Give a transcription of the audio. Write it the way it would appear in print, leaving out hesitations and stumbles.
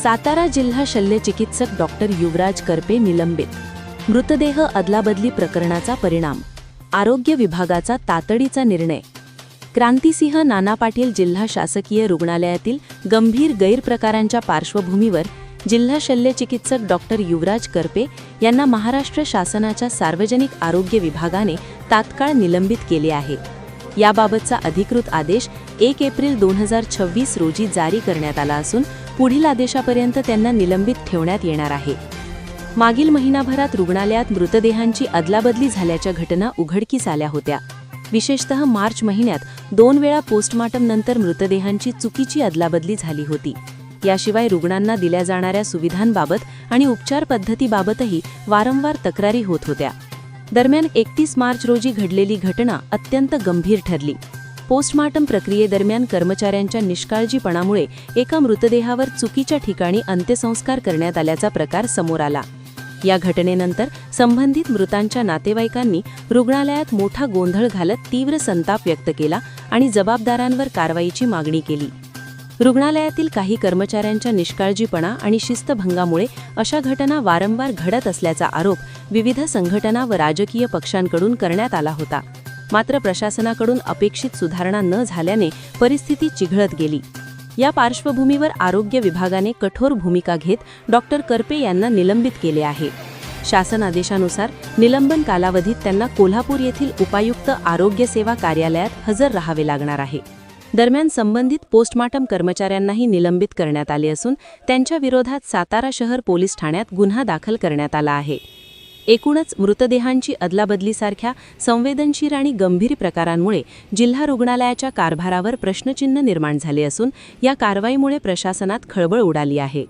सातारा जिल्हा शल्यचिकित्सक डॉक्टर युवराज करपे निलंबित. मृतदेह अदलाबदली प्रकरणाचा परिणाम. आरोग्य विभागाचा तातडीचा निर्णय. क्रांतिसिंह नाना पाटील जिल्हा शासकीय रुग्णालयातील गंभीर गैरप्रकारांच्या पार्श्वभूमीवर जिल्हा शल्यचिकित्सक डॉक्टर युवराज करपे यांना महाराष्ट्र शासनाच्या सार्वजनिक आरोग्य विभागाने तात्काळ निलंबित केले आहे. याबाबतचा अधिकृत आदेश 1 एप्रिल 2026 रोजी जारी करण्यात आला असून पुढील आदेशापर्यंत त्यांना निलंबित ठेवण्यात येणार आहे. मागील महिनाभरात रुग्णालयात मृतदेहांची अदलाबदली झाल्याच्या घटना उघडकीस आल्या होत्या. विशेषतः मार्च महिन्यात 2 वेळा पोस्टमार्टम नंतर मृतदेहांची चुकीची अदलाबदली झाली होती. याशिवाय रुग्णांना दिल्या जाणाऱ्या सुविधांबाबत आणि उपचार पद्धतीबाबतही वारंवार तक्रारी होत होत्या. दरम्यान 31 मार्च रोजी घडलेली घटना अत्यंत गंभीर ठरली. पोस्टमार्टम प्रक्रियेदरम्यान कर्मचाऱ्यांच्या निष्काळजीपणामुळे एका मृतदेहावर चुकीच्या ठिकाणी अंत्यसंस्कार करण्यात आल्याचा प्रकार समोर आला. या घटनेनंतर संबंधित मृतांच्या नातेवाईकांनी रुग्णालयात मोठा गोंधळ घालत तीव्र संताप व्यक्त केला आणि जबाबदारांवर कारवाईची मागणी केली. रुग्णालयातील काही कर्मचाऱ्यांच्या निष्काळजीपणा आणि शिस्तभंगामुळे अशा घटना वारंवार घडत असल्याचा आरोप विविध संघटना व राजकीय पक्षांकडून करण्यात आला होता. मात्र प्रशासनाकडून अपेक्षित सुधारणा न झाल्याने परिस्थिती चिघळत गेली. या पार्श्वभूमीवर आरोग्य विभागाने कठोर भूमिका घेत डॉक्टर करपे यांना निलंबित केले आहे. शासन आदेशानुसार निलंबन कालावधीत त्यांना कोल्हापूर येथील उपायुक्त आरोग्य सेवा कार्यालयात हजर राहावे लागणार आहे. दरम्यान संबंधित पोस्टमार्टम कर्मचाऱ्यांनाही निलंबित करण्यात आले असून त्यांच्या विरोधात सातारा शहर पोलीस ठाण्यात गुन्हा दाखल करण्यात आला आहे. एकूणच मृतदेहांची अदलाबदलीसारख्या संवेदनशील आणि गंभीर प्रकारांमुळे जिल्हा रुग्णालयाच्या कारभारावर प्रश्नचिन्ह निर्माण झाले असून या कारवाईमुळे प्रशासनात खळबळ उडाली आहे.